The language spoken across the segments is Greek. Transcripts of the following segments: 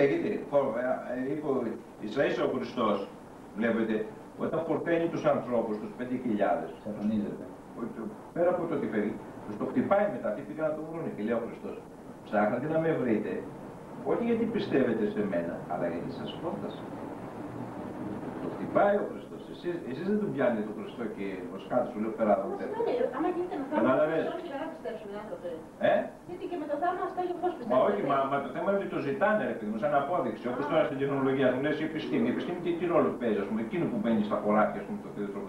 Έχετε, ίσα-ίσα ο Χριστός, βλέπετε, όταν φορταίνει τους ανθρώπους, τους 5.000, πέρα από το ότι φεύγει, τους το χτυπάει μετά, τι πήγαν να το βρούνε και λέει ο Χριστός, ψάχνετε να με βρείτε, όχι γιατί πιστεύετε σε μένα, αλλά γιατί σας φόρτασα. Το χτυπάει ο Χριστός. Εσείς δεν τον πιάνετε τον Χριστό και ως κάτω σου λέω πέρα από το τέλος. Άμα γίνεται με θαύμα, όχι και να πιστέψουν οι άνθρωποι. Γιατί και με το θαύμα αυτά και πώς πιστεύουν. Μα όχι, μα το θέμα είναι ότι το ζητάνε, ρε παιδί μου, σαν απόδειξη. Όπως τώρα στην τεχνολογία μου λες η επιστήμη. Η επιστήμη τι ρόλο παίζει, ας πούμε, εκείνο που μπαίνει στα χωράφια, ας πούμε, το Θεό τρόπο.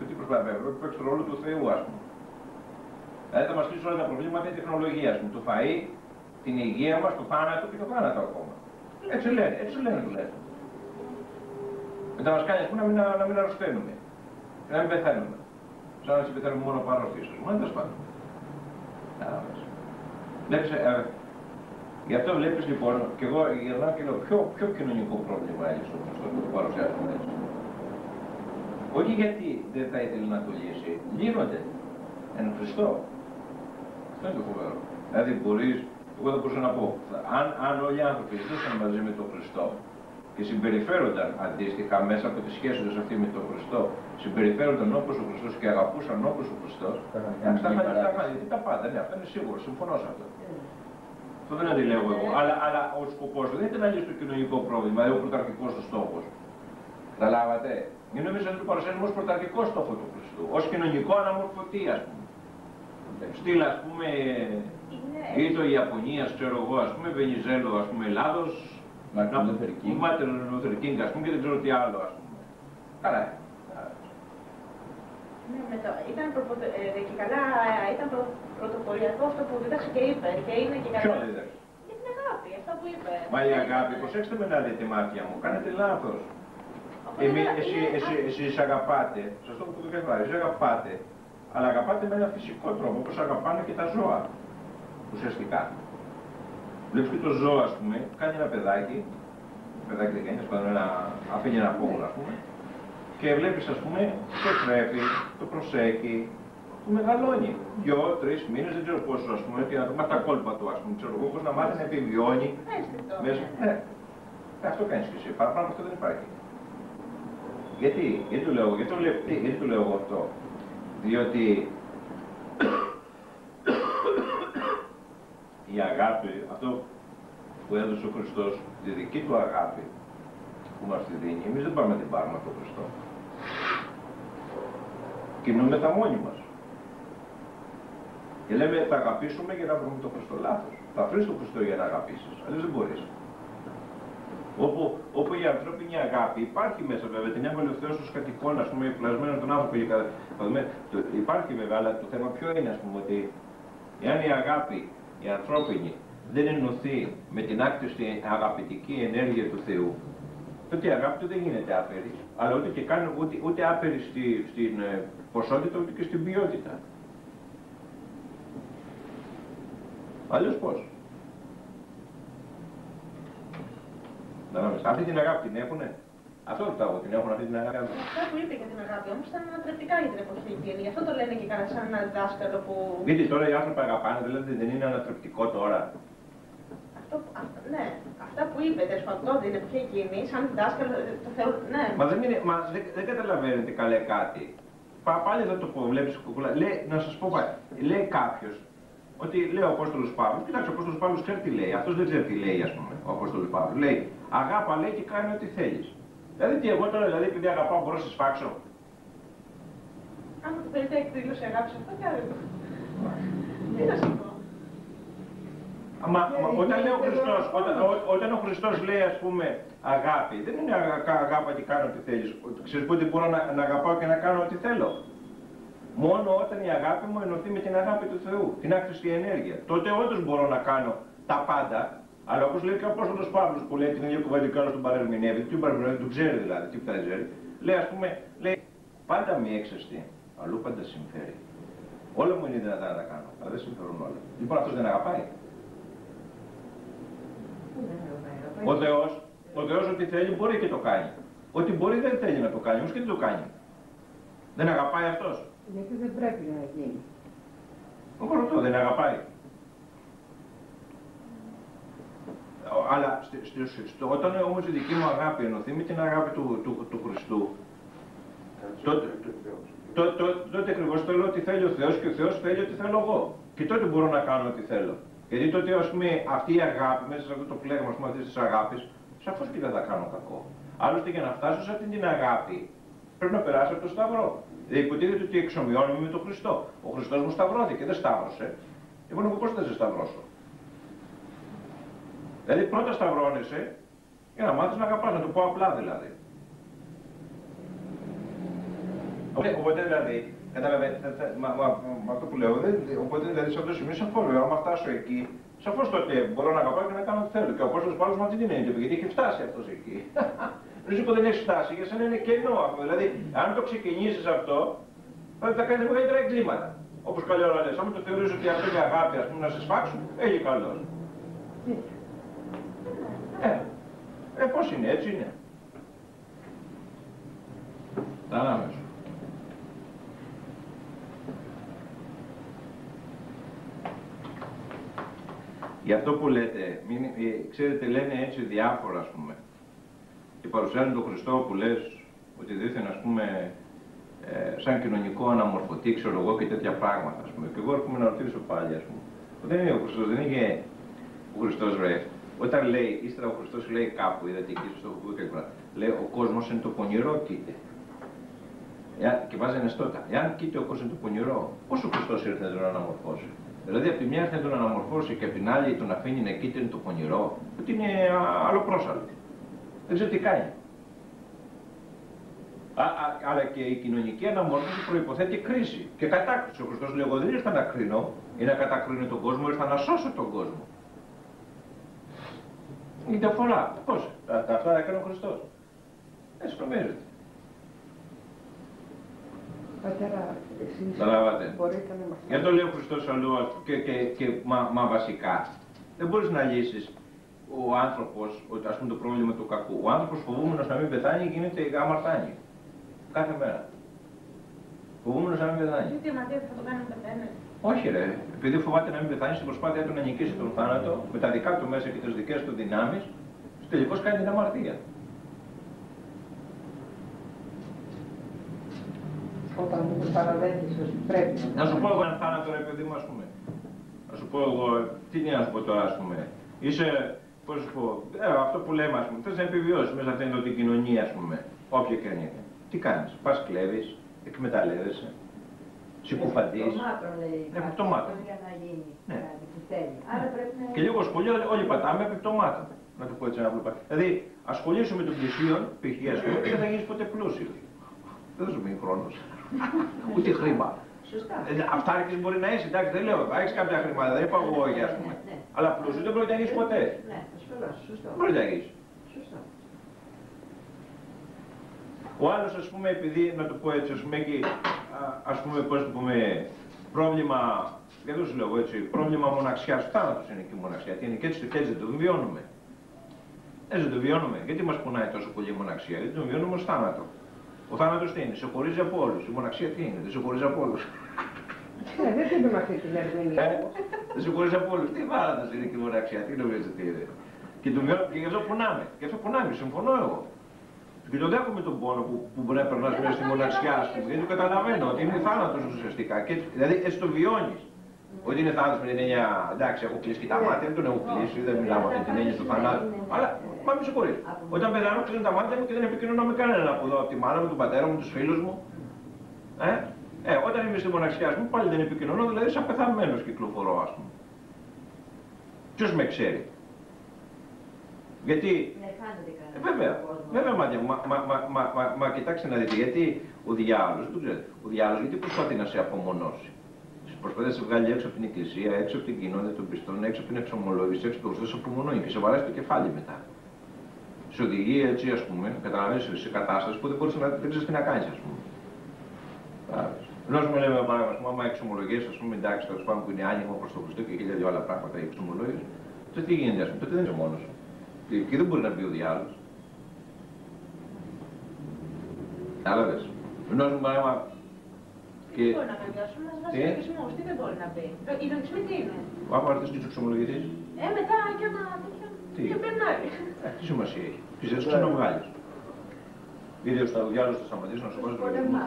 Τι προσπαθεί, παίξει το ρόλο του Θεού, ας πούμε. Δηλαδή θα μας λύσει όλα τα προβλήματα η τεχνολογία, ας πούμε, το φαΐ, την υγεία μας, το θάνατο και το θάνατο ακόμα. Έτσι λένε τουλάχιστον. Μετά μας κάνει να μην αρρωσταίνουμε, να μην πεθαίνουμε. Σαν να πεθαίνουμε μόνο από αρρώστιες, ας πούμε, δεν τα σπάνουμε. Βλέπεις, γι' αυτό βλέπεις λοιπόν, και εγώ γυρνάω και λέω, ποιο κοινωνικό πρόβλημα έχει ο Χριστός που το παρουσιάζουμε έτσι. Όχι γιατί δεν θα ήθελε να το λύσει, λύνονται εν Χριστώ. Αυτό είναι το φοβερό. Δηλαδή μπορείς, εγώ θα μπορούσα να πω, αν όλοι οι άνθρωποι ζούσαν μαζί με τον Χριστό, και συμπεριφέρονταν αντίστοιχα μέσα από τις σχέσεις τους αυτή με τον Χριστό, συμπεριφέρονταν όπως ο Χριστός και αγαπούσαν όπως ο Χριστός, αυτά γιατί τα πάντα, ναι, αυτό είναι σίγουρο, συμφωνώ σε αυτό. Αυτό δεν αντιλέγω εγώ, αλλά ο σκοπός του δεν ήταν να λύσει το κοινωνικό πρόβλημα, δηλαδή ο πρωταρχικός του στόχος. Καταλάβατε, μην νομίζετε ότι το παρουσιάζουμε ως πρωταρχικό στόχο του Χριστού, ως κοινωνικό αναμορφωτή, ας πούμε. Στυλ, ας πούμε, ή το Ιαπωνία, ξέρω εγώ, ας πούμε, Βενιζέλο, ας πούμε, Ελλάδος. Μάρτιν Λούθερ Κίνγκ, ας πούμε, και δεν ξέρω τι άλλο, ας πούμε. Καλά. Ναι, και καλά, ήταν πρωτοποριακό αυτό που δίδαξε και είπε. Και είναι και καλά. Ποιο δίδαξε? Για την αγάπη, αυτό που είπε. Μα η αγάπη, προσέξτε με να δείτε μάτια μου, κάνετε λάθος. Εσείς αγαπάτε, σας το πω το κεφάλι, εσείς αγαπάτε, αλλά αγαπάτε με ένα φυσικό τρόπο, όπως αγαπάνε και τα ζώα, ουσιαστικά. Βλέπεις και το ζώο, ας πούμε, κάνει ένα παιδάκι δεν κάνει, αφήνει ένα πόγο, ας πούμε, και βλέπεις, ας πούμε, το τρέφει, το προσέχει, το μεγαλώνει. 2-3 μήνες, δεν ξέρω πόσο, ας πούμε, και να μάθει τα κόλπα του, ας πούμε, ξέρω εγώ, πώς να μάθει να επιβιώνει. Μέσα. Ναι, αυτό κάνεις και εσύ, παραπάνω αυτό δεν υπάρχει. Γιατί το λέω εγώ αυτό, διότι η αγάπη, αυτό που έδωσε ο Χριστός, τη δική του αγάπη που μας τη δίνει, εμείς δεν πάμε να την πάρουμε από τον Χριστό. Κινούμεθα μόνοι μας. Και λέμε θα αγαπήσουμε για να βρούμε τον Χριστό. Λάθος. Θα βρεις τον Χριστό για να αγαπήσεις, αλλιώς δεν μπορείς. Όπου η ανθρώπινη αγάπη υπάρχει μέσα βέβαια, την έβαλε ο Θεός ως κατοικόν, ας πούμε, πλασμένο τον άνθρωπο. Υπάρχει βέβαια, αλλά το θέμα ποιο είναι, ας πούμε, ότι εάν η αγάπη, η ανθρώπινη, δεν ενωθεί με την άκτιστη αγαπητική ενέργεια του Θεού, τότε η αγάπη του δεν γίνεται άπειρη, αλλά ούτε άπειρη στην ποσότητα, ούτε και στην ποιότητα. Αλλιώς πώς? Αυτή την αγάπη την έχουνε? Αυτό ρωτάω, την έχουν αυτή την αγάπη. Αυτά που είπε για την αγάπη όμως ήταν ανατρεπτικά για την εποχή εκείνη. Γι' αυτό το λένε και κανένα σαν ένα δάσκαλο που... Δείτε τώρα οι άνθρωποι αγαπάνε, δηλαδή δεν είναι ανατρεπτικό τώρα? Ναι, αυτά που είπε τέλος πάντων την εποχή εκείνη, σαν δάσκαλο, το θεωρούν, ναι. Μα δεν καταλαβαίνετε καλέ κάτι. Πάλι θα το πω, βλέπεις κουκουλά. Να σας πω πάλι, λέει κάποιος ότι λέει ο Απόστολος Παύλος, κοιτάξτε, ο Απόστολος Παύλος ξέρει τι λέει, αυτός δεν ξέρει τι λέει, ας πούμε, ο Απόστολος Παύλος. Λέει, αγάπα λέει και κάνει ό,τι θέλεις. Δηλαδή τι εγώ τώρα, δηλαδή επειδή αγαπάω μπορώ να σε σφάξω? Αν το παιδί έχει τελειώσει αγάπη σε αυτό, κάνε το. Τι να σου πω. Όταν ο Χριστός λέει, ας πούμε, αγάπη, δεν είναι αγάπη και κάνω ό,τι θέλεις. Ξέρεις πότε μπορώ να αγαπάω και να κάνω ό,τι θέλω? Μόνο όταν η αγάπη μου ενωθεί με την αγάπη του Θεού, την άκτιστη ενέργεια. Τότε όντως μπορώ να κάνω τα πάντα, αλλά όπως λέει και ο Απόστολος Παύλος που λέει την ίδια κουβέντα και όλος τον παρερμηνεύει, τι παρερμηνεύει, τον ξέρει δηλαδή, τι που δεν ξέρει. Λέει, ας πούμε, λέει, πάντα μη έξεστη, αλλού πάντα συμφέρει. Όλα μου είναι δυνατά να τα κάνω, αλλά δεν συμφέρουν όλα. Λοιπόν, αυτός δεν αγαπάει. Ο Θεός ό,τι θέλει μπορεί και το κάνει. Ό,τι μπορεί δεν θέλει να το κάνει, όμως και δεν το κάνει. Δεν αγαπάει αυτός? Γιατί δεν πρέπει να γίνει. Εγώ ρωτώ, δεν αγαπάει? Αλλά όταν όμως η δική μου αγάπη ενωθεί με την αγάπη του Χριστού, τότε ακριβώς θέλω ότι θέλει ο Θεός και ο Θεός θέλει ότι θέλω εγώ. Και τότε μπορώ να κάνω ό,τι θέλω. Γιατί τότε, ας πούμε, αυτή η αγάπη, μέσα σε αυτό το πλέγμα αυτής της αγάπης, σαφώς και δεν θα κάνω κακό. Άλλωστε, για να φτάσω σε αυτή την αγάπη, πρέπει να περάσω από το Σταυρό. Δηλαδή, υποτίθεται ότι εξομοιώνομαι με τον Χριστό. Ο Χριστός μου σταυρώθηκε, δεν σταύρωσε. Εγώ πώς θα σε σταυρώσω. Δηλαδή, πρώτα σταυρώνεσαι για να μάθεις να αγαπάς, να το πω απλά δηλαδή. Οπότε δηλαδή, καταλαβαίνετε, με αυτό που λέω, οπότε δηλαδή σε αυτό το σημείο σαφώς, άμα φτάσω εκεί, σαφώς τότε μπορώ να αγαπάω και να κάνω ό,τι θέλω. Και ο Απόστολος Παύλος με αυτή την έννοια, γιατί έχει φτάσει αυτός εκεί. Νομίζω που δεν έχει φτάσει, για σένα είναι κενό αυτό. Δηλαδή, αν το ξεκινήσεις αυτό, θα κάνεις μεγαλύτερα εγκλήματα. Όπως καλή ώρα λες, άμα το θεωρείς ότι αυτό είναι αγάπη, ας πούμε, να σε σφάξουν, έχει καλός. Πώς είναι, έτσι είναι. Τα ανάμεσα. Γι' αυτό που λέτε, ξέρετε, λένε έτσι διάφορα, ας πούμε, και παρουσιάζουν τον Χριστό που λες ότι δήθεν, ας πούμε, σαν κοινωνικό αναμορφωτή, ξέρω εγώ, και τέτοια πράγματα, ας πούμε. Και εγώ έρχομαι να ρωτήσω πάλι, ας πούμε, δεν είναι ο Χριστός, δεν είναι ο Χριστός, ρε. Όταν λέει, ύστερα ο Χριστός λέει κάπου, είδατε εκεί στο έχω πει και λέει, ο κόσμος είναι το πονηρό, κοίται. Και βάζει ανεστώτα. Εάν κοίται ο κόσμος είναι το πονηρό, πώς ο Χριστός ήρθε να τον αναμορφώσει. Δηλαδή, από τη μια ήρθε να τον αναμορφώσει και από την άλλη τον αφήνει να κοίται το πονηρό, ότι είναι αλλοπρόσαλο. Δεν ξέρω τι κάνει. Αλλά και η κοινωνική αναμόρφωση προϋποθέτει κρίση και κατάκριση. Ο Χριστός λέει, εγώ δεν ήρθα να κρίνω ή να κατακρίνω τον κόσμο, ήρθα να σώσω τον κόσμο. Η διαφορά. Πώς. Αυτά έκανε ο Χριστός. Έτσι νομίζετε. Πατέρα, εσείς μπορείτε να μας... Για το λέει ο Χριστός αλλού μα βασικά. Δεν μπορείς να λύσεις ο άνθρωπος, ας πούμε το πρόβλημα του κακού. Ο άνθρωπος φοβούμενος να μην πεθάνει γίνεται αμαρτάνει. Κάθε μέρα. Φοβούμενος να μην πεθάνει. Γιατί αμαρτία θα το κάνει να πεθαίνει. Όχι ρε. Επειδή φοβάται να μην πεθάνει στην προσπάθεια του να νικήσει τον θάνατο, με τα δικά του μέσα και τις δικές του δυνάμεις, τελικώς κάνει την αμαρτία. Όταν το παραδέχεις ότι πρέπει να σου πω εγώ ένα θάνατο ρε παιδί μου, ας πούμε. Να σου πω εγώ, τι είναι να σου πω τώρα, ας πούμε. Είσαι, πώς σου πω, αυτό που λέμε, ας πούμε, θες να επιβιώσεις μέσα αυτήν την κοινωνία, ας πούμε, όποια και αν είναι. Τι κάνεις, πας κλέβεις, εκμεταλλεύεσαι, συκοφαντείς. Επιπτωμάτων λέει επιπτωμάτων. Για να γίνει κάτι που θέλει. Άρα πρέπει να... Και λίγο σχολείο όλοι πατάμε επιπτωμάτων. Να το πω έτσι ένα απλό. Δηλαδή, ασχολήσου με τον πλησίον, π.χ. και δεν θα γίνεις ποτέ πλούσιος. Δεν θα σου μείνει χρόνος. Ούτε χρήμα. Σωστά. Αυτάρκης μπορεί να είσαι, εντάξει, δεν λέω, θα έχεις κάποια χρήματα, δεν είπα εγώ όχι, ας πούμε. Αλλά πλούσιος δεν πρόκειται να γίνεις ποτέ. Ναι, ασφαλώς, σωστό. Δεν πρόκειται να γίνεις. Σωστό. Ο άλλος, ας πούμε, επειδή, να το πω έτσι, ας πούμε, έχει, ας πούμε, πώς το πούμε, πρόβλημα, γιατί σου λέω έτσι, πρόβλημα μοναξιάς, θάνατος είναι και η μοναξιά, τι είναι, και έτσι δεν το βιώνουμε. Έτσι δεν το βιώνουμε. Γιατί μας πονάει τόσο πολύ η μοναξιά, γιατί το βιώνουμε ως θάνατο. Ο θάνατος τι είναι, σε χωρίζει από όλους. Η μοναξία τι είναι, δεν σε χωρίζει από όλους. Δεν θέλουμε αυτή την ερμηνεία. Δεν σε χωρίζει από όλους. Τι βάραθος είναι και η μοναξία, τι νομίζετε τι είναι. Και γι' αυτό πονάμε. Γι' αυτό πονάμε, συμφωνώ εγώ. Και το δέχομαι τον πόνο που μπορεί να περνάς μέσα στη μοναξιά, ας πούμε, γιατί το καταλαβαίνω ότι είναι θάνατος ουσιαστικά. Και, δηλαδή έτσι το βιώνεις. Ότι είναι θάνατος με την έννοια, εντάξει, έχω κλείσει και τα μάτια, δεν τον έχω κλείσει, δεν μιλάω με αυτή την έννοια του θανάτου. Αλλά μα μη συγχωρείς. Όταν πεθάνω, κλείνω τα μάτια μου και δεν επικοινωνώ με κανέναν από εδώ, από τη μάνα μου, τον πατέρα μου, τους φίλους μου. Όταν είμαι στη μοναξιά μου, πάλι δεν επικοινωνώ, δηλαδή σαν πεθαμένος κυκλοφορώ, ας πούμε. Ποιος με ξέρει. Γιατί. Βέβαια, μάτια μου, μα κοιτάξτε να δείτε, γιατί ο διάολος, δεν ξέρετε, ο διάολος γιατί προσπαθεί να σε απομονώσει. Προσπαθεί να σε βγάλει έξω από την εκκλησία, έξω από την κοινότητα των πιστών, έξω από την εξομολόγηση, έξω από το Χριστό, σε απομονώνει και σε βαρέσει το κεφάλι μετά. Σε οδηγεί έτσι, ας πούμε, καταλαβαίνεις σε κατάσταση που δεν μπορείς να δεν ξέρεις τι να κάνεις, ας πούμε. Ενώ μου λέμε παράδειγμα, άμα εξομολογίες, ας πούμε, εντάξει, τέλος πάντων που είναι άνοιγμα προς τον Χριστό και χίλια δυο άλλα πράγματα, οι εξομολόγες, τότε τι γίνεται, ας πούμε, τότε δεν είσαι μόνος. Και δεν μπορεί να μπει ο διάλογος. Κατάλαβες. Ενώ μου παράδειγμα. Τι μπορεί να κάνει, ας πούμε, μας βάζει λογισμούς, τι δεν μπορεί να μπει. Οι λογισμοί τι είναι. Άμα ρωτήσεις και τους εξομολογητές. Μετά και άμα τέτοιο. Και περνάει. Τι σημασία έχει. Τις έτσι ξαναβγάλεις. Είδε ο διάλογος θα σταματήσει να σου βάζει το λογισμό.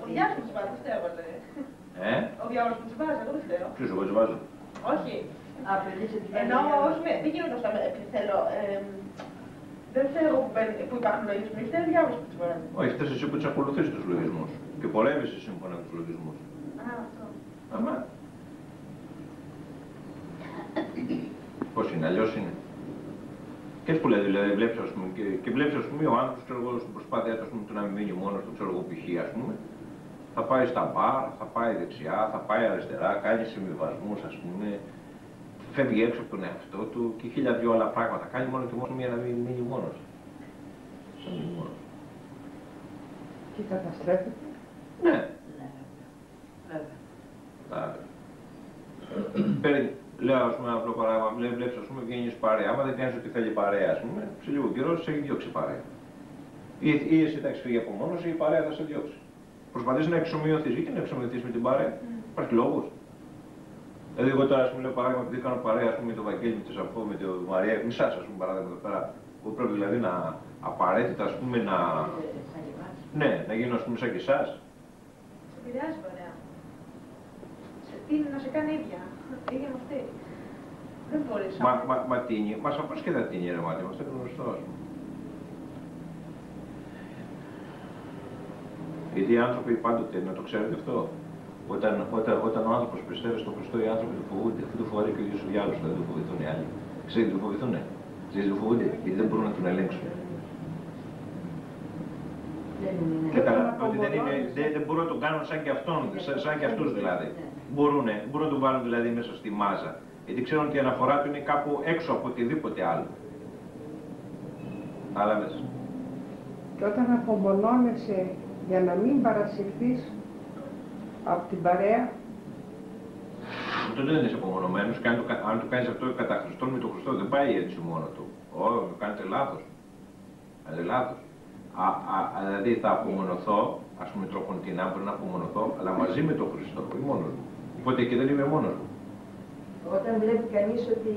Ο διάβολος που τους βάζει, δεν έβαλε. Ο διάβολος που τους βάζει, εγώ δεν φταίω. Ποιος εγώ τις βάζω. Όχι. Ενώ όχι, δεν γίνονται αυτά επειδή θέλω. Δεν θέλω που υπάρχουν λογισμοί, φταίει ο διάβολος που τους βάζει. Όχι, φταίς εσύ που τις ακολουθείς τους λογισμούς και πορεύεσαι σύμφωνα με τους λογισμούς. Α, αυτό. Αμά. Πώς είναι, αλλιώς είναι. Και έτσι που λέει, δηλαδή, βλέπεις, ας πούμε, και βλέπεις, ας πούμε, ο άνθρωπος, ξέρω εγώ, στην προσπάθειά του, του να μην μείνει μόνος του, ξέρω εγώ, π.χ., ας πούμε, θα πάει στα μπαρ, θα πάει δεξιά, θα πάει αριστερά, κάνει συμβιβασμούς, ας πούμε, φεύγει έξω από τον εαυτό του και 1000 άλλα πράγματα. Κάνει μόνο και μόνο για να μην μείνει μόνος. Να μείνει μόνος. Και καταστρέφεται. Ναι. Βέβαια. Λέω, ας πούμε, απλό παράδειγμα, βλέπεις, ας πούμε, βγαίνεις παρέα. Άμα δεν κάνεις ό,τι θέλει παρέα, ας πούμε, σε λίγο καιρό σε έχει διώξει παρέα. Ή εσύ θα έχεις φύγει από μόνος ή η παρέα θα σε διώξει. Προσπαθείς να εξομοιωθείς ή και να εξομοιωθείς με την παρέα. Υπάρχει λόγος. Δηλαδή, εγώ τώρα, ας πούμε, λέω παράδειγμα, επειδή κάνω παρέα, ας πούμε, με τον Βαγγέλη, με τη Σαφώ, με τη Μαρία, με εσάς, ας πούμε, παράδειγμα εδώ πέρα, που πρέπει δηλαδή να απαραίτητα, ας πούμε, να. Ναι, να γίνω, ας πούμε, σαν και εσάς. Σε επηρεάζει παρέα. Σε τίνει να σε κάνει ίδια. Ίδια με αυτή. Δεν μπορείς. Μα τίνει, μα σαφώς και θα τίνει, ρε μάτι, μας είναι γνωστό, ας πούμε. Γιατί οι άνθρωποι πάντοτε, να το ξέρετε αυτό, όταν ο άνθρωπος πιστεύει στον Χριστό, οι άνθρωποι του φοβούνται. Αφού του φοβάται και ο ίδιος ο διάλογος, δεν του φοβηθούν οι άλλοι. Ξέρετε, του φοβηθούνε. Ξέρετε, του φοβούνται, γιατί δεν μπορούν να τον ελέγξουν. Καταλαβαίνετε ότι δεν μπορούν να τον κάνουν σαν και αυτόν, σαν και αυτούς δηλαδή. Μπορούν να τον βάλουν δηλαδή μέσα στη μάζα. Γιατί ξέρουν ότι η αναφορά του είναι κάπου έξω από οτιδήποτε άλλο. Κατάλαβες. Και όταν απομονώνεσαι για να μην παρασυρθείς από την παρέα. Τότε δεν είσαι απομονωμένος και αν το κάνεις αυτό κατά Χριστόν με τον Χριστό δεν πάει έτσι μόνο του. Όχι, το κάνετε λάθος. Κάνετε λάθος. Δηλαδή θα απομονωθώ, ας πούμε τροποντινά μπορεί να απομονωθώ, αλλά μαζί με τον Χριστό, όχι μόνος μου. Οπότε και δεν είμαι μόνος μου. Όταν βλέπει κανείς ότι...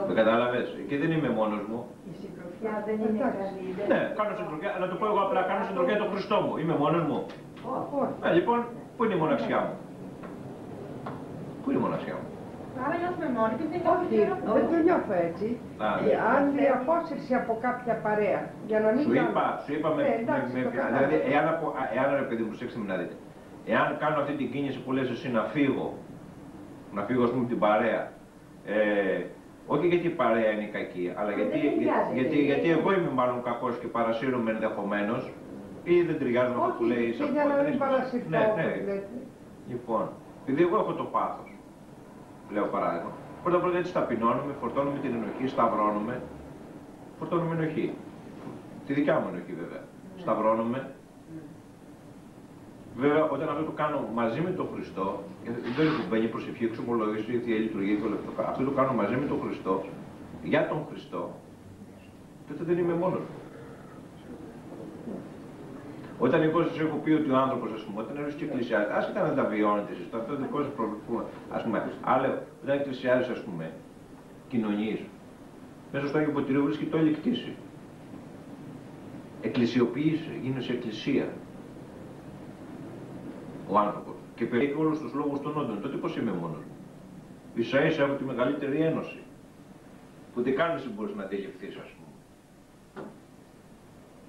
Δεν κατάλαβες, και δεν είμαι μόνος μου. Η συντροφιά δεν είναι καλή. Ναι, κάνω συντροφιά, να το πω εγώ απλά, κάνω συντροφιά τον Χριστό μου. Είμαι μόνος μου. Όχι. Λοιπόν, πού είναι η μοναξιά μου. Πού είναι η μοναξιά μου. Άρα νιώθουμε μόνοι και δεν Όχι, δεν το νιώθω έτσι. Αν η απόσυρση από κάποια παρέα, για να μην σου είπα δηλαδή, εάν ρε παιδί μου, προσέξτε με να δείτε, εάν κάνω αυτή την κίνηση που λες εσύ να φύγω ας πούμε από την παρέα, όχι γιατί η παρέα είναι κακή, αλλά γιατί εγώ είμαι μάλλον κακός και παρασύρομαι ενδεχομένως ή δεν ταιριάζω με αυτό που λέει. Όχι, για να μην παρασυρθώ. Ναι. Λοιπόν, επειδή εγώ έχω το πάθος, λέω παράδειγμα, πρώτα απ' όλα έτσι ταπεινώνουμε, φορτώνουμε την ενοχή, σταυρώνουμε, φορτώνουμε ενοχή. Τη δικιά μου ενοχή βέβαια. Σταυρώνουμε. Βέβαια, όταν αυτό το κάνω μαζί με τον Χριστό, δεν είναι που μπαίνει προσευχή, εξομολογήσει, η Θεία Λειτουργία και όλα αυτά. Αυτό το κάνω μαζί με τον Χριστό, για τον Χριστό, τότε δεν είμαι μόνος μου. Όταν εγώ σας έχω πει ότι ο άνθρωπος, ας πούμε, όταν έρχεσαι και εκκλησιάζει, άσχετα να τα βιώνετε εσείς, αυτό είναι δικό σας πρόβλημα, ας πούμε, άλλο, όταν εκκλησιάζεις, ας πούμε, κοινωνείς, μέσα στο Άγιο Ποτηρίο βρίσκεται όλη η κτήση. Εκκλησιοποιείσαι, γίνεσαι εκκλησία. Ο άνθρωπος. Και περιέχει όλους τους λόγους των όντων. Τότε πώς είμαι μόνος μου. Ίσα-ίσα έχω τη μεγαλύτερη ένωση. Που δεν καν εσύ μπορείς να αντιληφθείς, ας πούμε.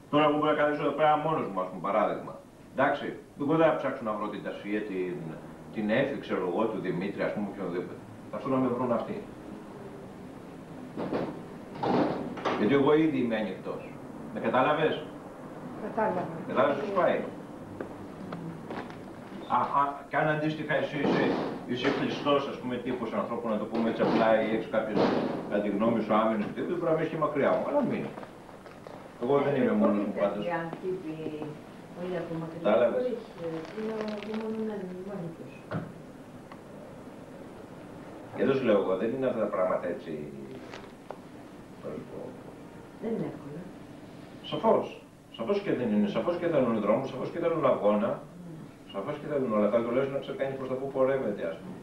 Τώρα που μπορεί να καθίσω εδώ πέρα μόνος μου, ας πούμε, παράδειγμα. Εντάξει, εγώ δεν θα ψάξω να βρω την Τασία, την Έφη, ξέρω εγώ, του Δημήτρη, ας πούμε, οποιονδήποτε. Θα έρθουν να με βρουν αυτοί. Γιατί εγώ ήδη είμαι ανοιχτός. Με κατάλαβες. Κατάλαβα. Κατάλαβες πώς πάει. Και αν αντίστοιχα εσύ είσαι κλειστός, ας πούμε, τύπος ανθρώπου, να το πούμε έτσι απλά, ή έχεις κάποιες, κατά τη γνώμη σου, άμυνες, δεν πρέπει να μείνεις και μακριά μου, αλλά μείνει. Εγώ δεν είμαι μόνος μου πάντως. Κατάλαβες. Εδώ σου λέω εγώ, δεν είναι αυτά τα πράγματα έτσι. Δεν είναι εύκολα. Σαφώς. Σαφώς και δεν είναι. Σαφώς και θέλουν δρόμους, σαφώς και θέλουν αγώνα. Σαφώς και θέλουν όλα αυτά, τουλάχιστον να ξέρει κανείς προς τα πού πορεύεται, ας πούμε.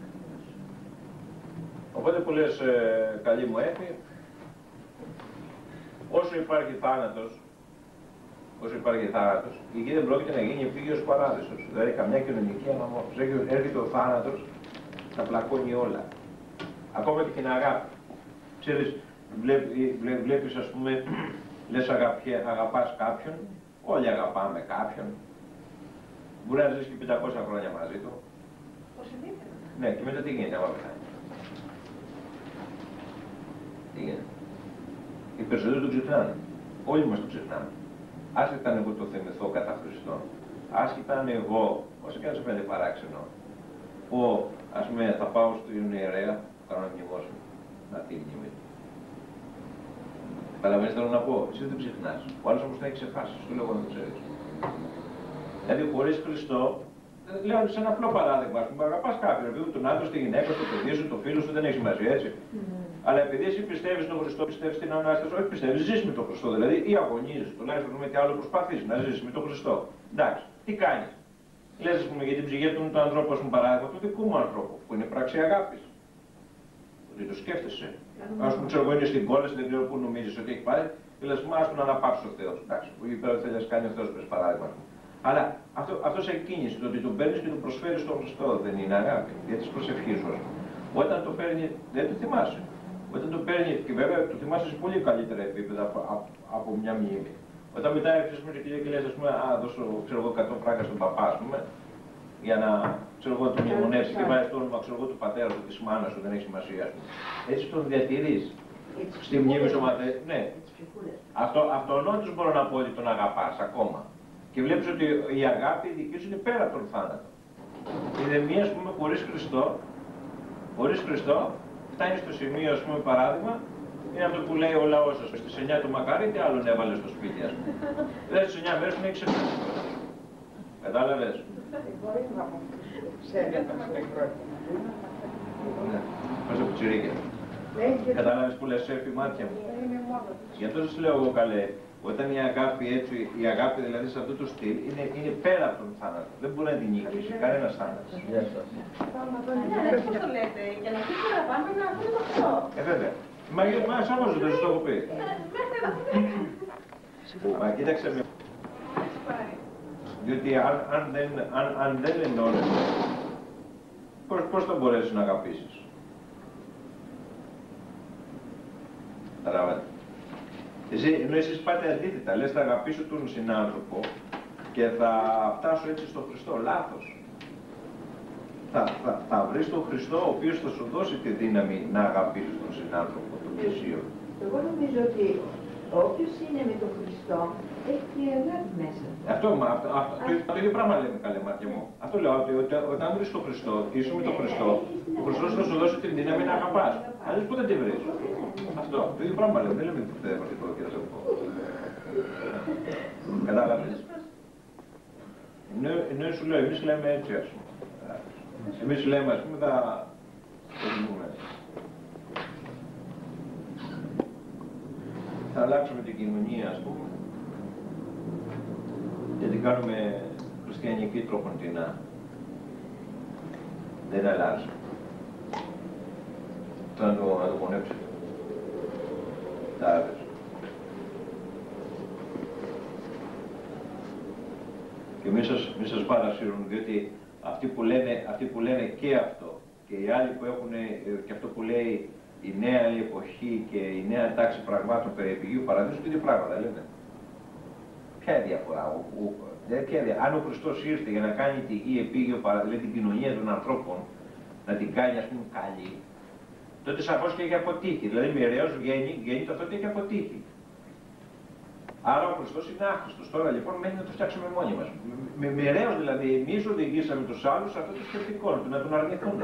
Οπότε που λες, καλή μου Έφη, όσο υπάρχει θάνατος, η γη δεν πρόκειται να γίνει επίγειος παράδεισος. Δηλαδή καμιά κοινωνική αναμόρφωση. Έρχεται ο θάνατος, τα πλακώνει όλα. Ακόμα και την αγάπη. Ξέρεις, βλέπεις ας πούμε, λες αγαπάς κάποιον, όλοι αγαπάμε κάποιον. Μπορεί να ζεις και 500 χρόνια μαζί του. Ναι, και μετά τι γίνεται, άμα πεθάνει. Τι γίνεται. Οι περισσότεροι το ξεχνάνε. Όλοι μας το ξεχνάμε. Άσχετα αν εγώ το θυμηθώ κατά Χριστόν, άσχετα αν εγώ, όσο και αν σε φαίνεται παράξενο, πω, ας πούμε, θα πάω στον ιερέα, θα κάνω ένα μνημόσυνο, να τη μνήμη του. Καταλαβαίνεις, θέλω να πω, εσύ δεν ξεχνάς. Ο άλλος όμως θα έχει ξεχάσει, σου λέω να το ξέρεις. Δηλαδή, χωρίς Χριστό, λέω σε ένα απλό παράδειγμα, ας πούμε, αγαπάς κάποιον, επειδή τον άντρα, τη γυναίκα σου, το παιδί σου, το φίλο σου, δεν έχει σημασία, έτσι. Αλλά επειδή εσύ πιστεύεις στον Χριστό, πιστεύεις στην Ανάσταση, όχι πιστεύεις, ζεις με τον Χριστό, δηλαδή, ή αγωνίζεις, τουλάχιστον με τι άλλο προσπαθείς να ζήσεις με τον Χριστό. Εντάξει, τι κάνεις. Λες, ας πούμε, για την ψυχή του ανθρώπου, ας πούμε, παράδειγμα, του δικού μου ανθρώπου, που είναι πράξη αγάπης. Ότι το σκέφτεσαι. Ας πούμε, ξέρω εγώ, είναι στην κόλαση, δεν ξέρω πού νομίζεις ότι έχει πάει, και λες, μα άστον να αναπάψει ο Θεός. Εντάξει, που εκεί πέρα θέλει να κάνει ο Θεός, πες παράδειγμα. Αλλά αυτό σε κίνηση, το ότι τον παίρνεις και τον προσφέρεις στον Χριστό, δεν είναι αγάπη, για τις προσευχές σου. Όταν το παίρνει, δεν το θυμάσαι. Όταν το παίρνει, και βέβαια το θυμάσαι σε πολύ καλύτερα επίπεδα από μια μνήμη. Όταν μετά έρχεσαι με την και λες, ας πούμε, δώσω, ξέρω εγώ, 100 φράγκα στον παπά, ας πούμε, για να, ξέρω εγώ, τον μνημονεύσει και βάζει το όνομα, ξέρω εγώ, του πατέρα σου, της μάνας σου, δεν έχει σημασία, ας πούμε. Έτσι τον διατηρείς. Στη μνήμη σου, ναι. Αυτονόητος μπορώ να πω ότι τον αγαπάς ακόμα. Και βλέπεις ότι η αγάπη δική σου είναι πέρα από τον θάνατο. Η ηρεμία, ας πούμε, χωρίς Χριστό, φτάνει στο σημείο, ας πούμε, παράδειγμα, είναι αυτό που λέει ο λαός σας. Στις 9 του μακάρι, τι άλλον έβαλε στο σπίτι, ας πούμε. Δηλαδή στις 9 μέρες που έχει ξεφύγει. Κατάλαβες. Ναι, πας από τσιρίκια. Κατάλαβες που λες, σέφι μάτια μου. Γι' αυτό σας λέω εγώ, καλέ. Όταν η αγάπη έτσι, η αγάπη δηλαδή σε αυτό το στυλ είναι πέρα από τον θάνατο. Δεν μπορεί να την νικήσει κανένας θάνατος. Ναι, πώς το λέτε, για να πει παραπάνω να ακούει το Θεό. Βέβαια. Μα σαν όσο δεν σου το έχω πει. Μα κοίταξε με. Διότι αν δεν ενώνεσαι, πώς θα μπορέσεις να αγαπήσεις. Καταλάβατε. Ενώ εσείς πάτε αντίθετα, λες θα αγαπήσω τον συνάνθρωπο και θα φτάσω έτσι στον Χριστό. Λάθος. Θα βρεις τον Χριστό ο οποίος θα σου δώσει τη δύναμη να αγαπήσεις τον συνάνθρωπο, τον πλησίο. Εγώ νομίζω ότι όποιος είναι με τον Χριστό έχει και αγάπη μέσα. Το ίδιο πράγμα λέμε, καλέ μάτια μου. Αυτό λέω, ότι όταν βρεις τον Χριστό, είσαι με τον Χριστό, ο Χριστός θα σου δώσει την δύναμη να αγαπάς. Αλλιώς πού δεν τη βρεις. Αυτό, το ίδιο πράγμα λέμε, δεν λέμε διαφορετικό και να το πω. Κατάλαβες. Ενώ σου λέω, εμείς λέμε έτσι, ας πούμε. Εμείς λέμε, ας πούμε, θα αλλάξουμε την κοινωνία, ας πούμε, και την κάνουμε χριστιανική τροποντινά. Δεν αλλάζει. Θα να το πονέψετε. Τάρες. Και μη σας παρασύρουν, διότι αυτοί που λένε και αυτό και οι άλλοι που έχουν και αυτό που λέει η νέα εποχή και η νέα τάξη πραγμάτων περί επιγείου παραδείσου, τι πράγματα λένε. Ποια είναι η διαφορά. Αν ο Χριστός ήρθε για να κάνει τη γη επίγειο παραδείσου, δηλαδή την κοινωνία των ανθρώπων, να την κάνει, ας πούμε, καλή, τότε σαφώς και έχει αποτύχει. Δηλαδή μοιραίος βγαίνει το αυτό ότι έχει αποτύχει. Άρα ο Χριστός είναι άχρηστος. Τώρα λοιπόν μένει να το φτιάξουμε μόνοι μας. Μοιραίος δηλαδή εμείς οδηγήσαμε τους άλλους σε αυτό το σκεπτικό, να τον αρνηθούν.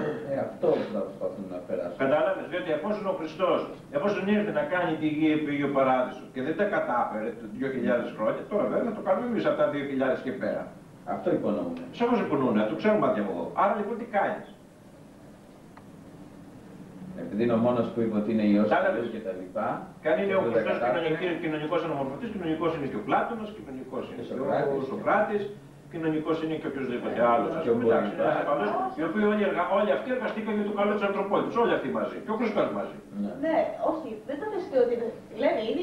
Αυτό θα προσπαθούν να περάσουν. Κατάλαβες, διότι εφόσον ο Χριστός, εφόσον ήρθε να κάνει τη γη επίγειο παράδεισο και δεν τα κατάφερε το 2.000 χρόνια, τώρα βέβαια το κάνουμε εμείς από τα 2.000 και πέρα. Αυτό υπονοούν. Σαφώς υπονοούν, το ξέρουμε μάτια μου εγώ. Άρα λοιπόν τι κάνεις. Επειδή είναι ο μόνος που είπε ότι είναι Υιός και τα λοιπά. Καν είναι ο Χριστός κοινωνικός ανομορφωτής, κοινωνικός είναι και ο Πλάτωνας, κοινωνικός είναι και ο Σοκράτης. κοινωνικός είναι και οποιοδήποτε άλλος. Ας πούμε, εντάξει, οι οποίοι όλοι αυτοί εργαστήκαν για το καλό της ανθρωπότητας, όλοι αυτοί μαζί. Και ο Χριστός μαζί. Ναι, όχι, δεν το θες ότι λένε είναι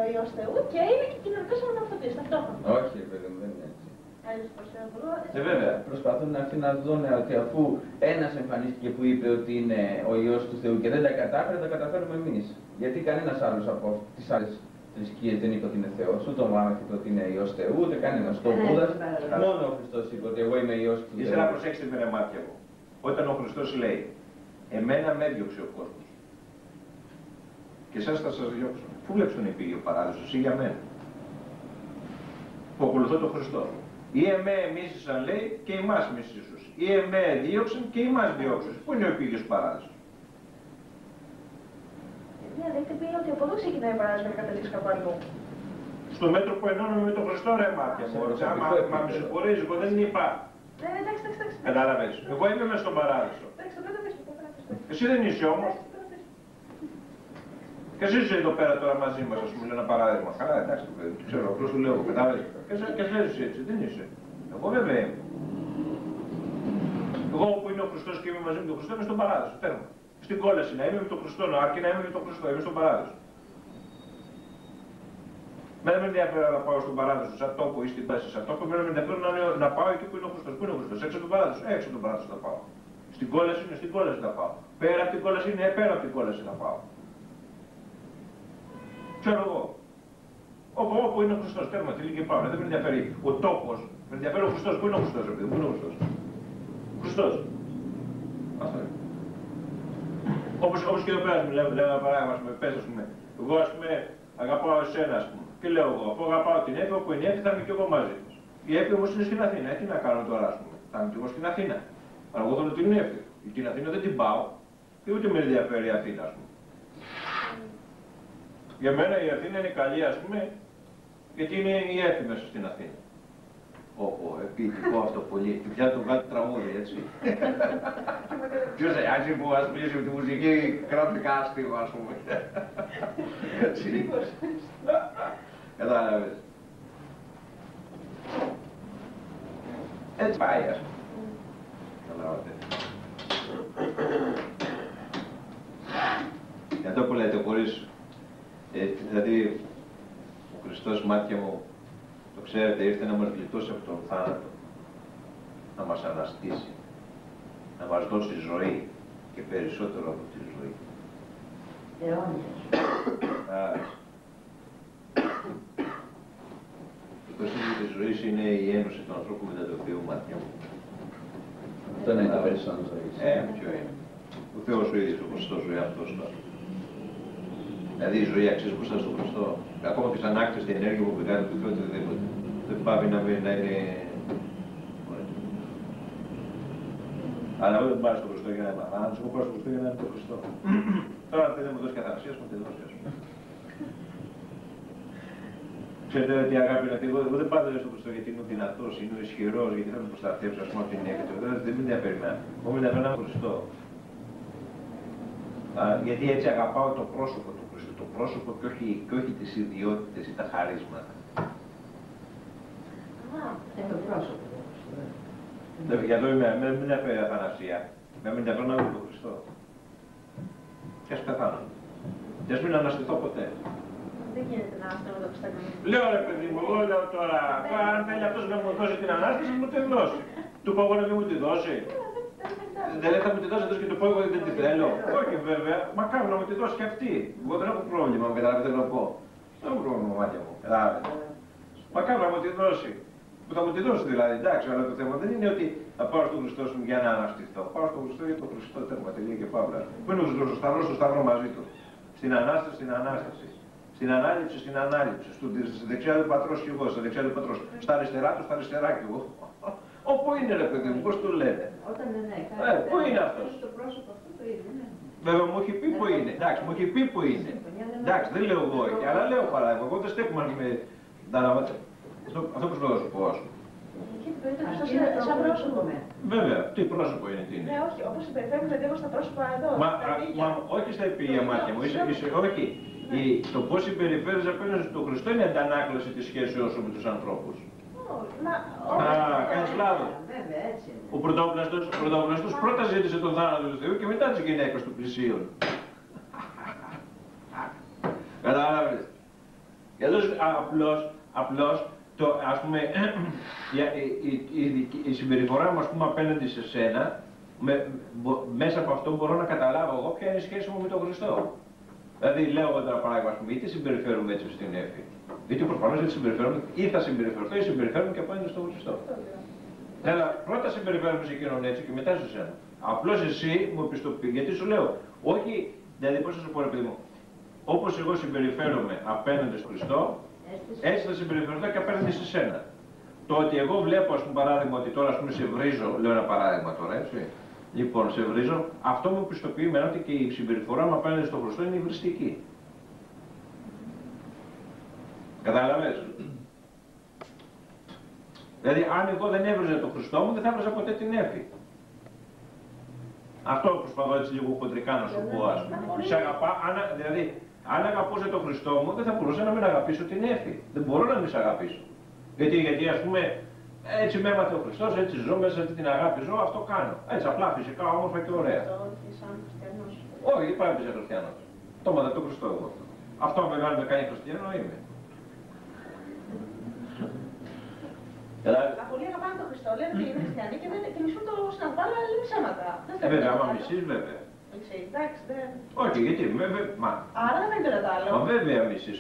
ο Υιός Θεού και είναι και κοινωνικός ανθρωποτής ταυτόχρονα. Όχι, παιδί μου, δεν είναι έτσι. Βέβαια. Προσπαθούν αυτοί να δουν ότι αφού ένας εμφανίστηκε που είπε ότι είναι ο Υιός του Θεού και δεν τα κατάφερε, τα καταφέρουμε εμείς. Γιατί κανένας άλλος από τις άλλες θρησκείες δεν είπε ότι είναι Θεός, ούτε ο Μωάμεθ είπε ότι είναι Υιός Θεού, ούτε κανένας. Το Βούδας, μόνο ο Χριστός είπε ότι εγώ είμαι Υιός του Θεού. Ήθελα να προσέξετε με μάτια μου. Όταν ο Χριστός λέει, εμένα με έδιωξε ο κόσμος και εσάς θα σας διώξω. Πού βλέπεις τον επίγειο παράδεισος ή για μένα, που ακολουθώ τον Χριστό. Ή εμέ μίσησαν, λέει, και εμάς μισήσους. Ή εμέ δίωξαν και εμάς διώξουν. Πού είναι ο επίγειος παράδεισος. Ναι, δείτε πει ότι από εδώ ξεκινάει η παράδεισος να καταλήξει κάπου αλλού. Στο μέτρο που ενώνουμε με τον Χριστό, ρε μάτια μου. Μα με συγχωρείς, εγώ δεν είπα. Ναι, εντάξει. Κατάλαβες. Εγώ είμαι μες στον παράδεισο. Εντάξει, το πέρα Εσύ δεν είσαι όμως. Και εσύ είσαι εδώ πέρα τώρα μαζί μας, ας πούμε, ένα παράδειγμα. Καλά, εντάξει το παιδί, το ξέρω, απλώς του λέω, κατάλαβες. Και εσύ είσαι έτσι, δεν είσαι. Εγώ βέβαια είμαι. Εγώ που είναι ο Χριστός και είμαι μαζί με τον Χριστό, είμαι στον παράδεισο. Τέρμα. Στην κόλαση να είμαι με τον Χριστό, αρκεί να είμαι με τον Χριστό, είμαι στον παράδεισο. Δεν με ενδιαφέρει να πάω στον παράδεισο, σαν τόπο ή στην πάση, σαν τόπο. Με ενδιαφέρει να πάω εκεί που είναι ο Χριστός. Πού είναι ο Χριστός, έξω από τον παράδεισο. Έξω από τον παράδεισο θα πάω. Στην κόλαση είναι, στην κόλαση θα πάω. Πέρα από την κόλαση είναι, πέρα από την κόλαση θα πάω. Ξέρω εγώ. Όπου είναι ο Χριστός, τέρμα, τελεί και πάμε. Δεν με ενδιαφέρει ο τόπος. Με ενδιαφέρει ο Χριστός. Πού είναι ο Χριστός, ρε παιδί, πού είναι ο Χριστός. Χριστός. Αυτό είναι. Όπως και εδώ πέρα μου λέμε ένα παράδειγμα, ας πούμε, πες, ας πούμε, εγώ ας πούμε αγαπάω εσένα, ας πούμε, και λέω εγώ, αφού αγαπάω την Εύη, όπου είναι η Εύη θα είμαι και εγώ μαζί της. Η Εύη όμως είναι στην Αθήνα, τι να κάνω τώρα, ας πούμε, θα είμαι και εγώ στην Αθήνα. Αλλά εγώ θέλω την Εύη. Την Αθήνα δεν την πάω και ούτε με ενδιαφέρει η Αθήνα, ας πούμε. Για μένα η Αθήνα είναι καλή, ας πούμε, γιατί είναι η Εύη μέσα στην Αθήνα. Ποιητικό αυτό πολύ. Και πια το βγάλει τραγούδι, έτσι. Ποιος έτσι που ασπίζει με τη μουσική κρατικά αστίγο, ας πούμε. Έτσι. Κατάλαβες. Έτσι πάει, ας πούμε. Καταλάβατε. Για αυτό που λέτε χωρίς, δηλαδή, ο Χριστός μάτια μου, το ξέρετε, ήρθε να μας γλιτώσει από τον θάνατο, να μας αναστήσει, να μας δώσει ζωή και περισσότερο από τη ζωή. Αιώνιας. Το σύνδεσμο της ζωής είναι η ένωση του ανθρώπου με τον Θεό, μάτια μου. Αυτό είναι το περισσότερο ζωής. Ποιο είναι. Ο Θεός ο ίδιος, ο Χριστός ο εαυτός τώρα. Δηλαδή η ζωή αξίζει μπροστά στον Χριστό. Ακόμα και σαν άκτιστη ενέργεια που πηγαίνει του Θεού οτιδήποτε. Δεν πάει να είναι. Αλλά εγώ δεν πάω στον Χριστό για να είμαι. Αν σου πάω στον Χριστό για να είναι το Χριστό. Τώρα αν δεν μου δώσει καθαρσία, μου τη δώσει. Ξέρετε ότι η αγάπη είναι αυτή. Εγώ δεν πάω στον Χριστό γιατί είναι δυνατός, είναι ισχυρός, γιατί θα με προστατεύσει, ας πούμε, από την έκτη. Δεν με ενδιαφέρει εμένα. Εγώ με ενδιαφέρει να είμαι Χριστό. Γιατί έτσι αγαπάω το πρόσωπο του Χριστού, το πρόσωπο και όχι τις ιδιότητες ή τα χαρίσματα. Το πρόσωπο. Για εδώ είμαι, με ενδιαφέρει η αθανασία, με ενδιαφέρει να είμαι τον Χριστό. Και ας πεθάνω. Και ας μην αναστηθώ ποτέ. Δεν γίνεται να αυτό με το Χριστό. Λέω ρε παιδί μου, εγώ λέω τώρα, αν θέλει αυτός να μου δώσει την Ανάσταση, μου την δώσει. Του πω εγώ να μην μου τη δώσει. Δεν λέει θα μου τη δώσει και του πω εγώ δεν τη θέλω. Όχι βέβαια, μακάρι να μου τη δώσει και αυτή. Εγώ δεν έχω πρόβλημα, με καταλαβαίνετε να πω. Δεν έχω πρόβλημα, μάτια μου. Καταλάβετε. Μακάρι να μου τη δώσει. Που θα μου τη δώσει δηλαδή, εντάξει, αλλά το θέμα δεν είναι ότι θα πάω στον Χριστό μου για να αναστηθώ. Πάω στον Χριστό για τον Χριστό, τέρμα, τελεία και παύλα. Πού είναι ο Χριστός, στο Σταυρό μαζί του. Στην Ανάσταση, στην Ανάσταση. Στην ανάληψη, στην ανάληψη. Στη δεξιά του πατρός και εγώ, στη δεξιά του πατρός. Στα αριστερά του, στα αριστερά και εγώ. Όπου είναι ρε παιδί μου, πώς το λένε. Όταν δεν πού είναι αυτός. Το πρόσωπο αυτό το ίδιο, ναι. Βέβαια μου έχει πει που είναι. Εντάξει, μου έχει πει που είναι. Εντάξει, δεν λέω εγώ εκεί, αλλά λέω παράδειγμα. Εγώ δεν στέκομαι με τα λαμβάνετε. Αυτό που θέλω να σου πω, ας πούμε. Σαν πρόσωπο. Βέβαια, τι πρόσωπο είναι, τι είναι. Ναι, όχι, όπως συμπεριφέρουμε εγώ στα πρόσωπα εδώ. Μα όχι στα επίγεια μάτια μου, όχι. Το πώς συμπεριφέρεις απέναντι στον Χριστό είναι αντανάκλαση της σχέσεώς σου με τους ανθρώπους. Κάνεις λάθος. Βέβαια, έτσι είναι. Ο πρωτόπλαστος πρώτα ζήτησε τον θάνατο του Θεού και μετά της γυναίκας του πλησίον. Κατάλαβες. Γιατί απλώς, ας πούμε, η συμπεριφορά μου, ας πούμε, απέναντι σε σένα, μέσα από αυτό μπορώ να καταλάβω εγώ ποια είναι η σχέση μου με τον Χριστό. Δηλαδή, λέω εγώ τώρα παράδειγμα, ας πούμε, είτε συμπεριφέρομαι έτσι στην Εύη, είτε προφανώς έτσι συμπεριφέρομαι, ή θα συμπεριφερθώ ή συμπεριφέρομαι και απέναντι στον Χριστό. Αλλά πρώτα συμπεριφέρομαι σε εκείνον έτσι και μετά σε σένα. Απλώς εσύ μου επιστοποιείς, γιατί σου λέω, όχι, δηλαδή πώς θα σου πω ρε παιδί μου, όπως εγώ συμπεριφέρομαι απέναντι στον Χριστό, έτσι θα συμπεριφερθώ και απέναντι σε σένα. Το ότι εγώ βλέπω, ας πούμε, παράδειγμα, ότι τώρα, ας πούμε, σε βρίζω, λέω ένα παράδειγμα τώρα, έτσι. Λοιπόν, σε βρίζω, αυτό μου πιστοποιεί εμένα ότι και η συμπεριφορά μου απέναντι στον Χριστό είναι υβριστική. Κατάλαβες. Δηλαδή, αν εγώ δεν έβριζα τον Χριστό μου, δεν θα έβριζα ποτέ την Εύη. Αυτό προσπαθώ έτσι λίγο χοντρικά να σου πω, ας πούμε. Σε αγαπά, δηλαδή, αν αγαπούσα τον Χριστό μου, δεν θα μπορούσα να μην αγαπήσω την Εύη. Δεν μπορώ να μην σε αγαπήσω. Γιατί ας πούμε, έτσι με έμαθε ο Χριστός, έτσι ζω, μέσα σε την αγάπη ζω, αυτό κάνω. Έτσι, απλά φυσικά, όμορφα και ωραία. Όχι, δεν πάει να είσαι χριστιανός. Το έμαθα τον Χριστό εγώ. Αυτό με κάνει χριστιανό είμαι. Πολλοί αγαπάνε τον Χριστό, λένε ότι είναι χριστιανοί και μισούν το συναντάλα, αλλά λένε ψέματα. Βέβαια, άμα μισείς, βέβαια. Εντάξει, δεν. Όχι, γιατί, μα. Άρα δεν είναι το άλλο. Μα βέβαια μισείς.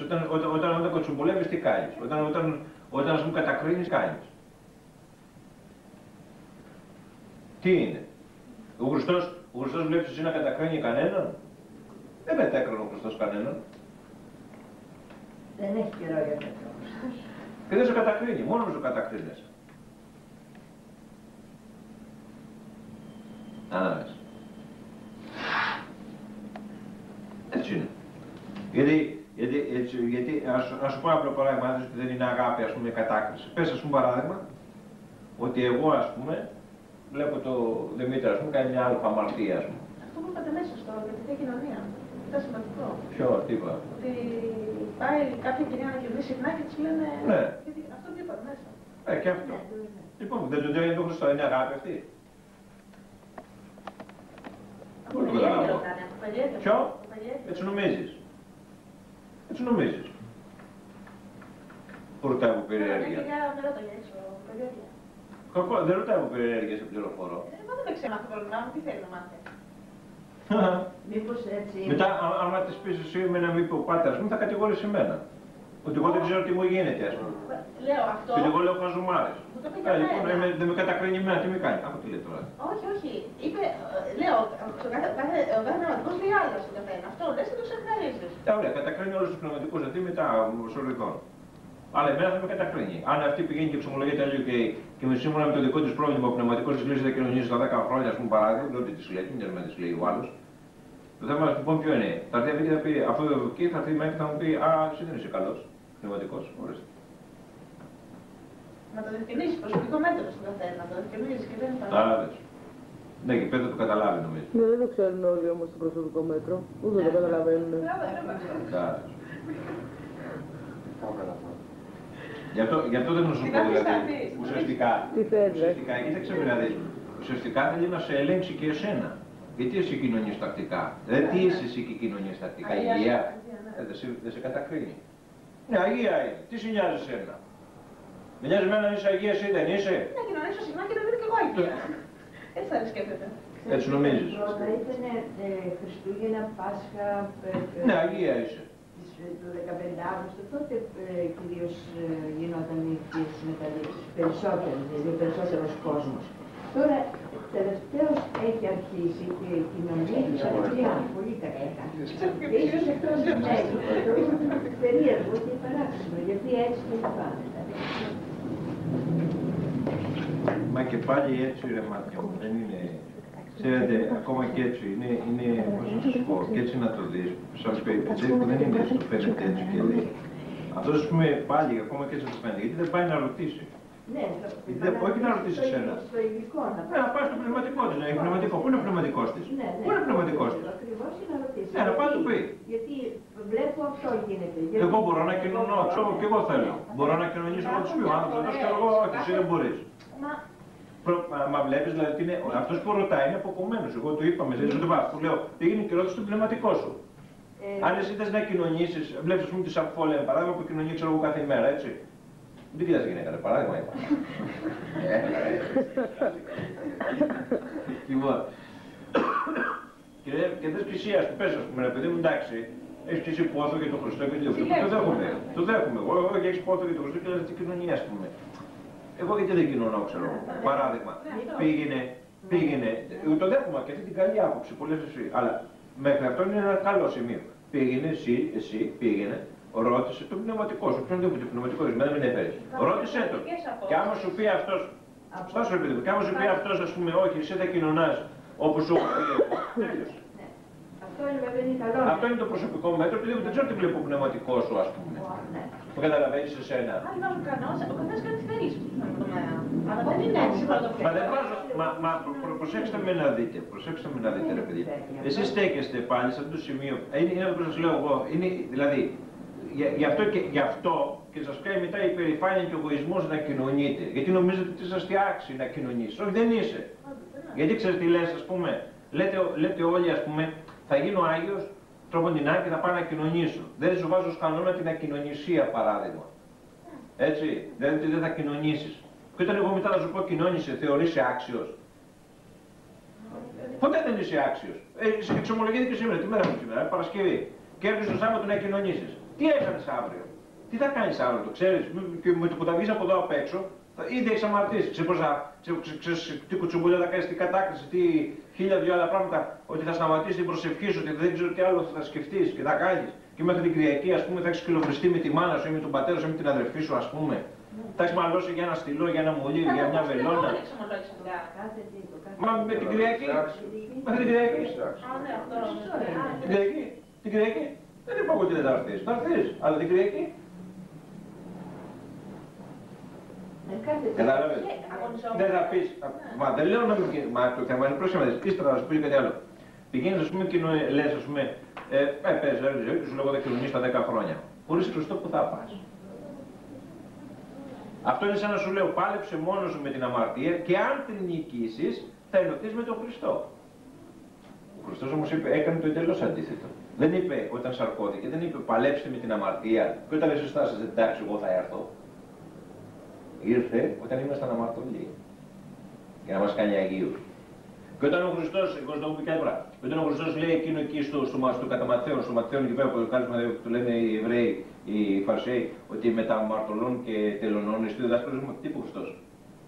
Όταν κοτσουμπολεύεις, τι κάνεις. Όταν ας μου κατακρίνεις, κάνεις. Τι είναι. Ο Χριστός βλέπεις εσύ να κατακρίνει κανέναν. Δεν μετέκρινε ο Χριστός κανέναν. Δεν έχει καιρό για τέτοιο ο Χριστός. Και δεν σε κατακρίνει, μόνο σου κατακρίνεσαι. Ανάμεσα. Έτσι είναι. Γιατί ας σου πω απλό παράδειγμα, αν ότι δεν είναι αγάπη, ας πούμε, κατάκριση. Πες, ας πούμε, παράδειγμα, ότι εγώ, ας πούμε, βλέπω το Δημήτρη, ας πούμε, κάνει μια αλφα αμαρτία, ας πούμε. Αυτό που είπατε μέσα στο, για την κοινωνία. Είναι σημαντικό. Ποιο, τι είπα. Ότι πάει κάποια κυρία να κερδίσει συχνά και της λένε. Ναι. Αυτό που είπατε μέσα. Και αυτό. Λοιπόν, δεν το είναι το Χριστό, είναι αγάπη αυτή. Από περιέργεια ρωτάνε. Ποιο? Έτσι νομίζεις. Έτσι νομίζεις. Πού ρωτάει από περιέργεια. Δεν ρωτάει έτσι, περιέργεια. Κακό, δεν ρωτάει από περιέργεια, σε πληροφορώ. Εγώ δεν ξέρω αυτό το πρόβλημα μου, τι θέλει να μάθει. Μήπως έτσι. Μετά, άμα της πεις εσύ εμένα μου είπε ο πατέρας μου, θα κατηγορήσει εμένα. Ότι εγώ δεν ξέρω τι μου γίνεται, ας πούμε. Λέω αυτό. Και εγώ λέω χαζομάρες. Μου το πει για μένα. Δεν με κατακρίνει εμένα, τι με κάνει. Άκου τι λέει τώρα. Όχι, όχι. Είπε, λέω, ο κάθε πνευματικός λέει άλλο στον καθένα. Αυτό λες και το ξεχναρίζεις. Ωραία, κατακρίνει όλους τους πνευματικούς γιατί μετά σωρικών. Αλλά εμένα θα με κατακρίνει. Αν αυτή πηγαίνει και εξομολογείται άλλο και με σύμφωνα με το δικό της πρόβλημα ο πνευματικός της λύσης δεν κοινωνίζει στα 10 χρόνια, ας πούμε παράδειγμα, δεν ότι της λέει, μην της λέει ο άλλος. Το θέμα λοιπόν ποιο είναι. Θα έρθει αυτή και θα πει, αφού εκεί θα έρθει μέχρι και θα μου πει, α, εσύ δεν είσαι καλός πνευματικός. Ορίστε. Να το διευκρινίσεις, προσωπικό μέτρο στον καθένα, να το διευκρινίσεις και δεν θα. Κατάλαβες. Ναι, και πέντε το καταλάβει νομίζω. Ναι, δεν το ξέρουν όλοι όμως το προσωπικό μέτρο. Ούτε το καταλαβαίνουν. Κατάλαβες. Γι' αυτό δεν σου πω δηλαδή, ουσιαστικά, κοίταξε με να δεις, ουσιαστικά θέλει να σε ελέγξει και εσένα. Γιατί εσύ κοινωνείς τακτικά, δηλαδή τι είσαι εσύ και κοινωνείς τακτικά, υγεία, δεν σε κατακρίνει. Ναι, αγία είναι, τι σε νοιάζει εσένα. Με νοιάζει εμένα αν είσαι αγία εσύ δεν είσαι. Να κοινωνήσω συχνά και να δείτε και εγώ αγία. Έτσι θα σκέφτεται. Έτσι νομίζεις. Πρώτα ήταν Χριστούγεννα, Πάσχα. Ναι, αγία είσαι. Το 15 Αύγουστο, τότε κυρίως γινόταν οι θείες μεταδείξεις, περισσότερες, δηλαδή ο περισσότερος κόσμος. Τώρα, τελευταίως έχει αρχίσει και η κοινωνία της Αγγλίας, πολύ τακτικά. Και ίσως εκτός της Μέγιστος, περίεργο και παράξενο, γιατί έτσι δεν πάνε. Μα και πάλι έτσι ρε μάτια μου, δεν είναι... Ξέρετε, ακόμα και έτσι είναι πώς να σας πω, και έτσι να το δεις, σαν έτσι που δεν είναι στο φαίνεται έτσι και λέει. Αυτός ας πούμε πάλι ακόμα και έτσι το φαίνεται, γιατί δεν πάει να ρωτήσει. Ναι, Όχι να ρωτήσει εσένα. Στο υλικό να Να πάει στο πνευματικό τη. Πνευματικό. Πού είναι ο πνευματικό τη? Πού είναι ο πνευματικό τη? Ακριβώς να ρωτήσει. Να πάει του πει. Γιατί βλέπω αυτό γίνεται. Εγώ μπορώ να κοινωνώ, ξέρω και εγώ θέλω. Μπορώ να κοινωνήσω με του πιο άνθρωπου. Δεν ξέρω εγώ, όχι, εσύ δεν μπορεί. Μα βλέπει δηλαδή ότι αυτό που ρωτάει είναι αποκομμένο. Εγώ του είπα με ζήτηση, του λέω πήγαινε και ρώτησε το πνευματικό σου. Αν εσύ θες να κοινωνήσεις, βλέπεις, ας πούμε, τη Σαφόλια, παράδειγμα, που κοινωνεί, ξέρω εγώ, κάθε ημέρα, έτσι. Δεν κοιτάζει γυναίκα, παράδειγμα είπα. Λοιπόν. Και θες και εσύ, ας πες, ας πούμε, παιδί μου, εντάξει, έχεις και εσύ πόθο για τον Χριστό και το δέχομαι. Το δέχομαι. Εγώ και έχεις πόθο για τον Χριστό και λες την κοινωνία, ας πούμε. Εγώ γιατί δεν κοινωνώ, ξέρω. Παράδειγμα, πήγαινε, το δέχομαι και αυτή την καλή άποψη, πολλές εσύ. Αλλά μέχρι αυτό είναι ένα καλό σημείο. Πήγαινε εσύ πήγαινε, ρώτησε το πνευματικό σου. Ποιον δεν το πνευματικό σου, δεν έφερε. Ρώτησε το. Και άμα σου πει αυτός, στάσου επειδή μου, και άμα σου πει αυτός, ας πούμε, όχι, εσύ δεν κοινωνάς όπως σου πει, τέλειωσε. Αυτό είναι το προσωπικό μέτρο, επειδή δεν ξέρω τι βλέπει ο πνευματικό σου, ας πούμε. Που καταλαβαίνεις εσένα. Αν βάζουν κανόνες, ο καθένας κάνει τι θέλει στον τομέα. Αλλά δεν είναι έτσι πρώτο. Μα δεν βάζω, προσέξτε με να δείτε, ρε παιδί. Εσείς στέκεστε πάλι σε αυτό το σημείο, είναι αυτό που σας λέω εγώ, είναι δηλαδή, γι' αυτό και σας κάνει μετά η υπερηφάνεια και ο εγωισμός να κοινωνείτε. Γιατί νομίζετε ότι είσαστε άξιοι να κοινωνήσεις. Όχι, δεν είσαι. Γιατί ξέρετε τι λες, ας πούμε, λέτε όλοι, ας πούμε, θα γίνω Άγιος, τροποντινά και θα πάω να κοινωνήσω. Δεν σου βάζω ως κανόνα την ακοινωνισία, παράδειγμα. Έτσι, δηλαδή ότι δεν θα κοινωνήσεις. Και όταν εγώ μετά θα σου πω κοινώνησε, θεωρείσαι άξιος. Ποτέ δεν είσαι άξιος. Εξομολογείται και σήμερα, τι μέρα μου σήμερα, Παρασκευή. Και έρχεσαι το Σάββατο να κοινωνήσεις. Τι έκανες αύριο? Τι θα κάνεις αύριο, το ξέρεις? Και με το που θα βγεις από εδώ απ' έξω, ήδη έχεις αμαρτήσει. Ξέρεις τι κουτσουμπούλια θα κάνεις, τι κατάκριση, τι χίλια δυο άλλα πράγματα. Ότι θα σταματήσεις την προσευχή σου, ότι δεν ξέρω τι άλλο θα σκεφτείς και θα κάνεις. Και μέχρι την Κυριακή, ας πούμε, θα έχεις κυλοβριστεί με τη μάνα σου ή με τον πατέρα σου ή με την αδερφή σου, ας πούμε. Θα έχεις μαλώσει για ένα στυλό, για ένα μολύβι, για μια βελόνα. Μα με την Κυριακή. Μέχρι την Κυριακή. Την Κυριακή. Δεν είπα εγώ ότι δεν θα έρθεις. Θα έρθεις, αλλά την Κυριακή. Κατάλαβες. Δεν θα πεις. Μα δεν λέω να μην βγει. Μα το θέμα είναι πρόσχημα. Ύστερα θα σου πει κάτι άλλο. Πηγαίνεις, ας πούμε, και λες, ας πούμε, πες, σου λέγω δεν κοινωνείς τα 10 χρόνια. Χωρίς Χριστό που θα πας. Αυτό είναι σαν να σου λέω, πάλεψε μόνος σου με την αμαρτία και αν την νικήσεις, θα ενωθείς με τον Χριστό. Ο Χριστός όμως είπε, έκανε το εντελώς αντίθετο. Δεν είπε όταν σαρκώθηκε, δεν είπε παλέψτε με την αμαρτία και όταν εσύ στάσετε, εντάξει, εγώ θα έρθω. Ήρθε όταν ήμασταν αμαρτωλοί για να μας κάνει Αγίους. Και όταν ο Χριστός, εγώ το έχω πει κάτι πράγμα, όταν ο Χριστός λέει εκείνο εκεί στο κατά Ματθαίον, στο Ματθαίον εκεί πέρα που το λένε οι Εβραίοι, οι Φαρσαίοι, ότι μετά αμαρτωλών και τελωνών εστί διδάσκαλος μου, τι είπε ο Χριστός?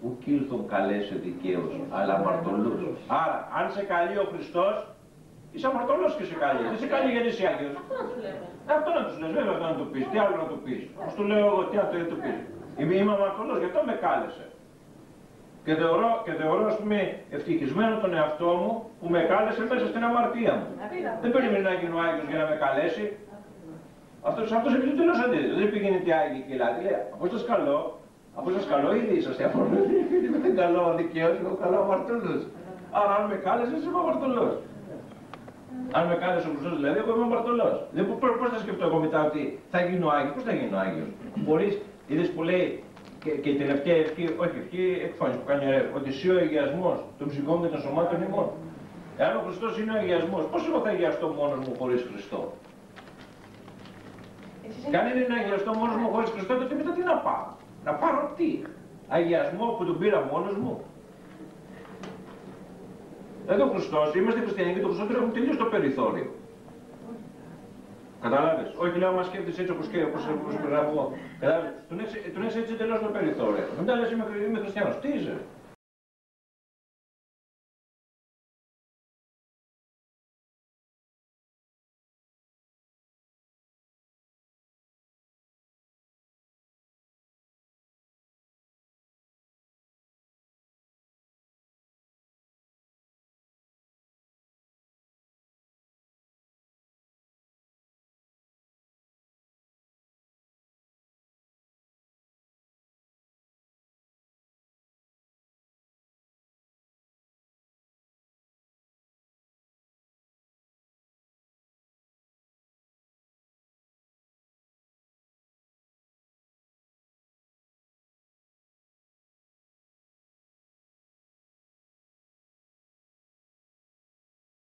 Ουκ ήλθον καλέσαι δικαίους, αλλά αμαρτωλούς. Άρα, αν σε καλεί ο Χριστός, είσαι αμαρτωλός και σε καλεί. Δεν σε καλεί γιατί είσαι Άγιος. Αυτό να τους λες, βέβαια αυτό να του πεις. Τι άλλο να του πεις? Όπως του λέω εγώ, τι άλλο να του πεις? Είμαι αμαρτωλός, γι' αυτό με κάλεσε. Και θεωρώ, ας πούμε, ευτυχισμένο τον εαυτό μου που με κάλεσε μέσα στην αμαρτία μου. Δεν περιμένει να γίνω Άγιος για να με καλέσει. Αυτός επειδή το λέω αντίθετο. Δεν πήγαινε τι Άγιοι και λέει, από σας καλό ήδη είσαστε αφορμενοί. Δεν είναι καλό δικαίος, εγώ καλό αμαρτωλός. Άρα αν με κάλεσες είμαι αμαρτωλός. Αν με κάλεσε ο Χριστός δηλαδή, εγώ είμαι αμαρτωλός. Πώς θα σκεφτώ εγώ μετά ότι θα γίνω Άγιος? Πώς θα γίνω Άγιος? Μπορείς, είδες που λέει και η τελευταία ευχή, όχι ευχή εκφάνηση που κάνει ότι εσύ ο αγιασμός των ψυχών και των σωμάτων ημών. Εάν ο Χριστός είναι ο αγιασμός, πώς εγώ θα αγιαστώ μόνος μου χωρίς Χριστό? Και αν είναι αγιαστώ μόνος μου χωρίς Χριστό, τότε μετά τι να πάω? Να πάρω τι? Αγιασμό που τον πήρα μόνος μου? Εδώ ο Χριστός, είμαστε χριστιανοί και το Χριστό έχουν τελείως το περιθώριο. Κατάλαβες? Όχι λέω, άμα σκέφτεσαι έτσι όπως περνάω εγώ. Κατάλαβες? Τον έχεις έτσι τελείως το περιθώριο. Μετά λες είμαι χριστιανός. Τι είσαι?